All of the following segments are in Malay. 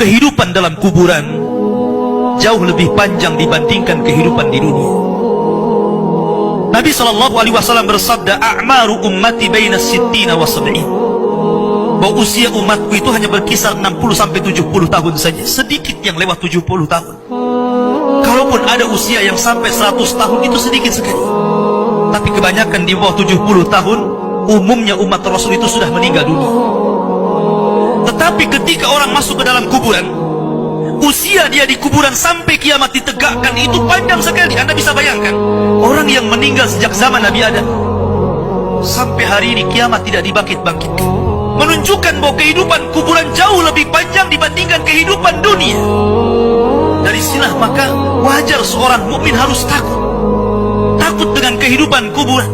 kehidupan dalam kuburan jauh lebih panjang dibandingkan kehidupan di dunia. Nabi SAW bersabda, a'maru ummati baina sittina wa sab'in, bahwa usia umatku itu hanya berkisar 60 sampai 70 tahun saja. Sedikit yang lewat 70 tahun. Kalaupun ada usia yang sampai 100 tahun, itu sedikit sekali. Tapi kebanyakan di bawah 70 tahun, umumnya umat Rasul itu sudah meninggal dunia. Tetapi ketika orang masuk ke dalam kuburan, usia dia di kuburan sampai kiamat ditegakkan itu panjang sekali. Anda bisa bayangkan, orang yang meninggal sejak zaman Nabi Adam sampai hari ini kiamat tidak dibangkit-bangkitkan, menunjukkan bahwa kehidupan kuburan jauh lebih panjang dibandingkan kehidupan dunia. Dari sinilah maka wajar seorang mukmin harus takut dengan kehidupan kuburan.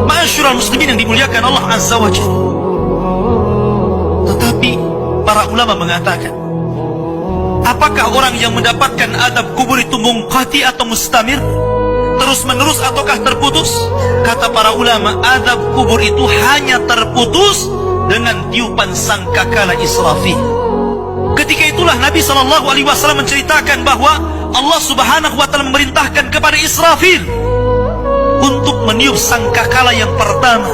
Ma'asyiral muslimin yang dimuliakan Allah Azza wa Jalla. Tetapi para ulama mengatakan, apakah orang yang mendapatkan adab kubur itu munqati atau mustamir, terus menerus ataukah terputus? Kata para ulama, adab kubur itu hanya terputus dengan tiupan sangkakala Israfil. Ketika itulah Nabi SAW menceritakan bahwa Allah Subhanahu wa Ta'ala memerintahkan kepada Israfil untuk meniup sangkakala yang pertama.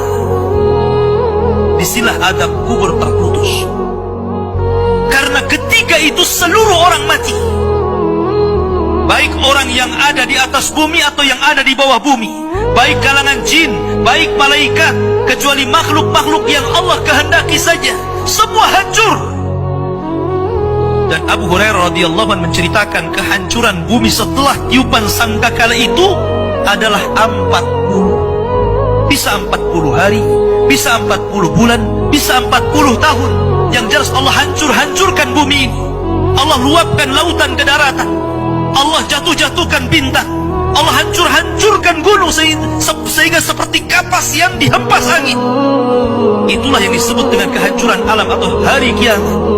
Disinilah adab kubur terputus. Karena ketika itu seluruh orang mati, baik orang yang ada di atas bumi atau yang ada di bawah bumi, baik kalangan jin, baik malaikat, kecuali makhluk-makhluk yang Allah kehendaki saja, semua hancur. Dan Abu Hurairah radhiyallahu anhu menceritakan kehancuran bumi setelah tiupan sangkakala itu adalah 40. Bisa 40 hari, bisa 40 bulan, bisa 40 tahun. Yang jelas Allah hancurkan bumi ini. Allah luapkan lautan ke daratan. Allah jatuhkan bintang. Allah hancurkan gunung sehingga seperti kapas yang dihempas angin. Itulah yang disebut dengan kehancuran alam atau hari kiamat.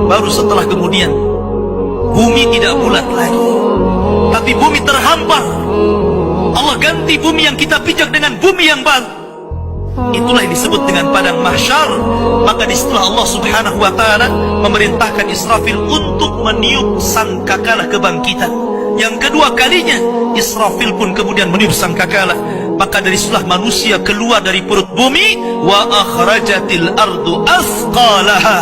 Baru setelah kemudian bumi tidak bulat lagi, tapi bumi terhampar. Allah ganti bumi yang kita pijak dengan bumi yang baru. Itulah yang disebut dengan padang mahsyar. Maka disitulah Allah Subhanahu wa Ta'ala memerintahkan Israfil untuk meniup sangkakala kebangkitan. Yang kedua kalinya Israfil pun kemudian meniup sangkakala. Maka dari situlah manusia keluar dari perut bumi. Wa akhrajatil ardu athqalaha.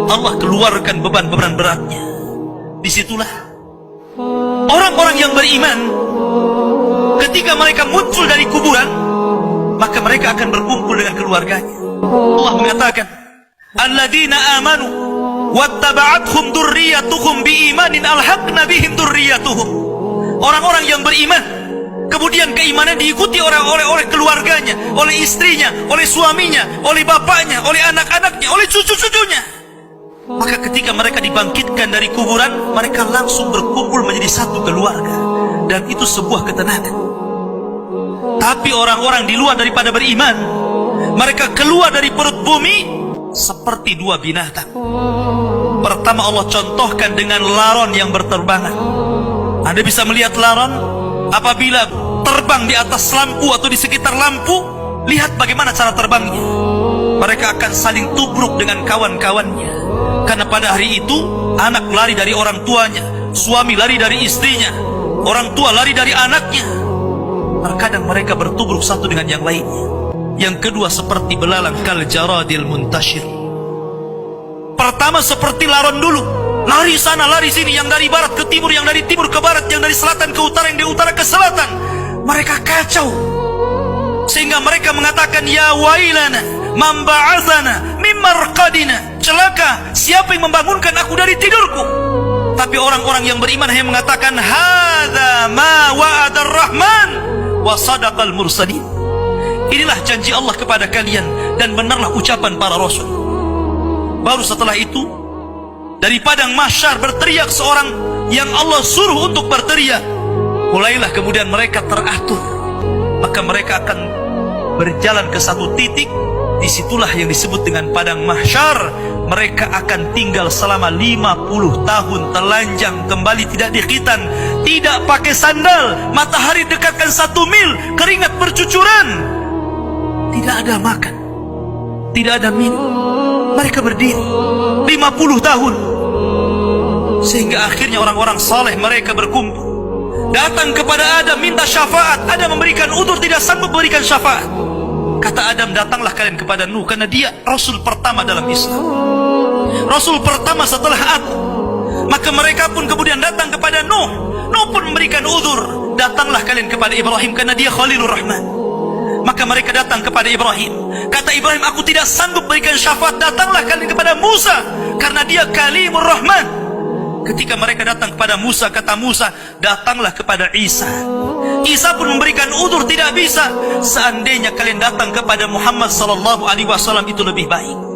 Allah keluarkan beban-beban beratnya. Disitulah orang-orang yang beriman, ketika mereka muncul dari kuburan, maka mereka akan berkumpul dengan keluarganya. Allah mengatakan, alladzina amanu wattaba'athum dzurriyyatuhum biimanin alhaqna bihim dzurriyyatuhum. Orang-orang yang beriman, kemudian keimanan diikuti oleh keluarganya, oleh istrinya, oleh suaminya, oleh bapaknya, oleh anak-anaknya, oleh cucu-cucunya. Maka ketika mereka dibangkitkan dari kuburan, mereka langsung berkumpul menjadi satu keluarga. Dan itu sebuah ketenangan. Tapi orang-orang di luar daripada beriman, mereka keluar dari perut bumi seperti dua binatang. Pertama Allah contohkan dengan laron yang berterbangan. Anda bisa melihat laron apabila terbang di atas lampu atau di sekitar lampu. Lihat bagaimana cara terbangnya. Mereka akan saling tubruk dengan kawan-kawannya. Karena pada hari itu anak lari dari orang tuanya, suami lari dari istrinya, orang tua lari dari anaknya. Terkadang mereka bertubruk satu dengan yang lainnya. Yang kedua seperti belalang kal jaradil muntashir. Pertama seperti laron dulu, lari sana lari sini, yang dari barat ke timur, yang dari timur ke barat, yang dari selatan ke utara, yang dari utara ke selatan. Mereka kacau sehingga mereka mengatakan, ya wailana man ba'atsana min marqadina. Celaka, siapa yang membangunkan aku dari tidurku? Tapi orang-orang yang beriman hanya mengatakan, hadza ma wa'adar rahman wa sadaqal mursalin. Inilah janji Allah kepada kalian dan benarlah ucapan para rasul. Baru setelah itu dari padang mahsyar berteriak seorang yang Allah suruh untuk berteriak. Mulailah kemudian mereka teratur. Maka mereka akan berjalan ke satu titik. Disitulah yang disebut dengan padang mahsyar. Mereka akan tinggal selama 50 tahun telanjang, kembali tidak dikhitan, tidak pakai sandal, matahari dekatkan 1 mil, keringat bercucuran, tidak ada makan. tidak ada minum. Mereka berdiri 50 tahun. Sehingga akhirnya orang-orang saleh mereka berkumpul, datang kepada Adam minta syafaat. Adam memberikan udzur, tidak sanggup memberikan syafaat. Kata Adam, datanglah kalian kepada Nuh, karena dia Rasul pertama dalam Islam, Rasul pertama setelah Adam. Maka mereka pun kemudian datang kepada Nuh. Nuh pun memberikan udzur, datanglah kalian kepada Ibrahim, karena dia Khalilur Rahman. Maka mereka datang kepada Ibrahim. Kata Ibrahim, aku tidak sanggup berikan syafaat, datanglah kalian kepada Musa, karena dia Kalimur Rahman. Ketika mereka datang kepada Musa, kata Musa, datanglah kepada Isa. Isa pun memberikan udzur, tidak bisa. Seandainya kalian datang kepada Muhammad sallallahu alaihi wasallam itu lebih baik.